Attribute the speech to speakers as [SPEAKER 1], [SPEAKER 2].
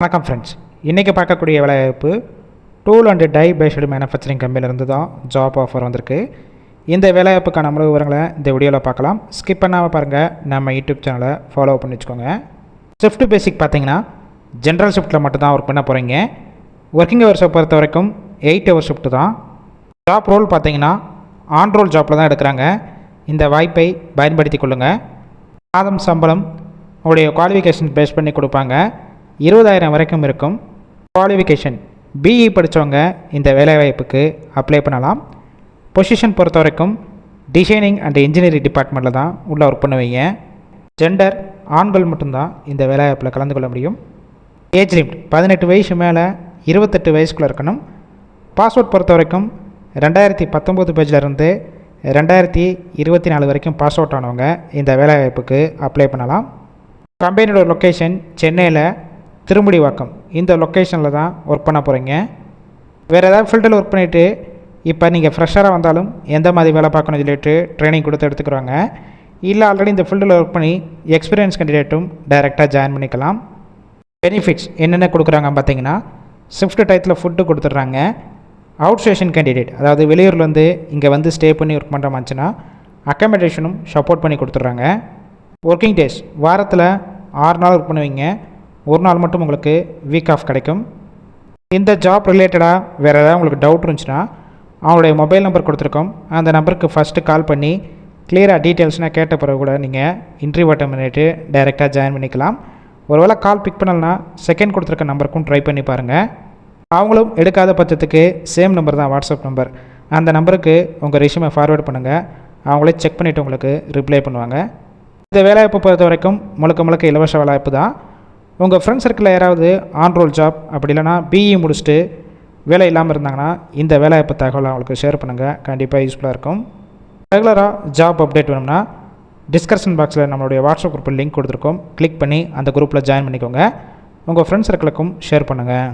[SPEAKER 1] வணக்கம் ஃப்ரெண்ட்ஸ், இன்றைக்கி பார்க்கக்கூடிய வேலைவாய்ப்பு tool and die based manufacturing கம்பெனிலேருந்து தான் ஜாப் ஆஃபர் வந்திருக்கு. இந்த வேலைவாய்ப்புக்கான முழு விவரங்களை இந்த வீடியோவில் பார்க்கலாம். ஸ்கிப் பண்ணாமல் பாருங்கள். நம்ம யூடியூப் சேனலை ஃபாலோ பண்ணி வச்சுக்கோங்க. ஷிஃப்ட் பேசிக் பார்த்தீங்கன்னா ஜென்ரல் ஷிஃப்ட்டில் மட்டும் தான் ஒர்க் பண்ண போகிறீங்க. ஒர்க்கிங் ஹவர்ஸை பொறுத்த வரைக்கும் 8 ஹவர் ஷிஃப்ட்டு தான். ஜாப் ரோல் பார்த்தீங்கன்னா ஆன் ரோல் ஜாப்பில் தான் எடுக்கிறாங்க. இந்த வாய்ப்பை பயன்படுத்தி கொள்ளுங்கள். மாதம் சம்பளம் உங்களுடைய குவாலிஃபிகேஷன் பேஸ் பண்ணி கொடுப்பாங்க. 20,000 வரைக்கும் இருக்கும். குவாலிஃபிகேஷன் பிஇ படித்தவங்க இந்த வேலைவாய்ப்புக்கு அப்ளை பண்ணலாம். பொசிஷன் பொறுத்த வரைக்கும் டிசைனிங் அண்ட் இன்ஜினியரிங் டிபார்ட்மெண்ட்டில் தான் உள்ளே ஒர்க் பண்ணுவீங்க. ஜெண்டர் ஆண்கள் மட்டும்தான் இந்த வேலைவாய்ப்பில் கலந்து கொள்ள முடியும். ஏஜ் லிமிட் 18 வயசு மேலே 28 வயசுக்குள்ளே இருக்கணும். பாஸ்வேர்ட் பொறுத்த வரைக்கும் 2019 பேஜிலேருந்து 2024 வரைக்கும் பாஸ் அவுட் ஆனவங்க இந்த வேலைவாய்ப்புக்கு அப்ளை பண்ணலாம். கம்பெனியோட லொக்கேஷன் சென்னையில் திருமுடிவாக்கம், இந்த லொக்கேஷனில் தான் ஒர்க் பண்ண போகிறீங்க. வேறு ஏதாவது ஃபீல்டில் ஒர்க் பண்ணிவிட்டு இப்போ நீங்கள் ஃப்ரெஷராக வந்தாலும் எந்த மாதிரி வேலை பார்க்கணும் சொல்லிட்டு ட்ரைனிங் கொடுத்து எடுத்துக்கிறாங்க. இல்லை ஆல்ரெடி இந்த ஃபீல்டில் ஒர்க் பண்ணி எக்ஸ்பீரியன்ஸ் கேண்டிடேட்டும் டைரெக்டாக ஜாயின் பண்ணிக்கலாம். பெனிஃபிட்ஸ் என்னென்ன கொடுக்குறாங்க பார்த்தீங்கன்னா, ஷிஃப்ட் டயத்தில் ஃபுட்டு கொடுத்துட்றாங்க. அவுட் ஸ்டேஷன் கேண்டிடேட், அதாவது வெளியூர்லேருந்து இங்கே வந்து ஸ்டே பண்ணி ஒர்க் பண்ணுற மாதிரிச்சுன்னா அக்காமடேஷனும் சப்போர்ட் பண்ணி கொடுத்துட்றாங்க. ஒர்க்கிங் டேஸ் வாரத்தில் 6 நாள் ஒர்க் பண்ணுவீங்க. ஒரு நாள் மட்டும் உங்களுக்கு வீக் ஆஃப் கிடைக்கும். இந்த ஜாப் ரிலேட்டடாக வேறு ஏதாவது உங்களுக்கு டவுட் இருந்துச்சுன்னா அவங்களுடைய மொபைல் நம்பர் கொடுத்துருக்கோம். அந்த நம்பருக்கு ஃபஸ்ட்டு கால் பண்ணி கிளியராக டீட்டெயில்ஸ்னால் கேட்ட பிறகு கூட நீங்கள் இன்டர்வியூ அட்டன் பண்ணிவிட்டு டைரெக்டாக ஜாயின் பண்ணிக்கலாம். ஒருவேளை கால் பிக் பண்ணலன்னா செகண்ட் கொடுத்துருக்க நம்பருக்கும் ட்ரை பண்ணி பாருங்கள். அவங்களும் எடுக்காத பட்சத்துக்கு சேம் நம்பர் தான் வாட்ஸ்அப் நம்பர். அந்த நம்பருக்கு உங்கள் ரெஸ்யூமை ஃபார்வேர்ட் பண்ணுங்கள். அவங்களே செக் பண்ணிவிட்டு உங்களுக்கு ரிப்ளை பண்ணுவாங்க. இந்த வேலைவாய்ப்பு பொறுத்த வரைக்கும் முழுக்க இலவச வேலைவாய்ப்பு தான். உங்கள் ஃப்ரெண்ட்ஸ் சர்க்கிளில் யாராவது ஆன் ரோல் ஜாப் அப்படி இல்லைனா பிஇ முடிச்சுட்டு வேலை இல்லாமல் இருந்தாங்கன்னா இந்த வேலைவாய்ப்பு தகவலை அவங்களுக்கு ஷேர் பண்ணுங்கள். கண்டிப்பாக யூஸ்ஃபுல்லாக இருக்கும். ரெகுலராக ஜாப் அப்டேட் வேணும்னா டிஸ்கிரிப்ஷன் பாக்ஸில் நம்மளுடைய வாட்ஸ்அப் குரூப்பில் லிங்க் கொடுத்துருக்கோம். கிளிக் பண்ணி அந்த குரூப்பில் ஜாயின் பண்ணிக்கோங்க. உங்கள் ஃப்ரெண்ட்ஸ் சர்க்கிளுக்கும் ஷேர் பண்ணுங்கள்.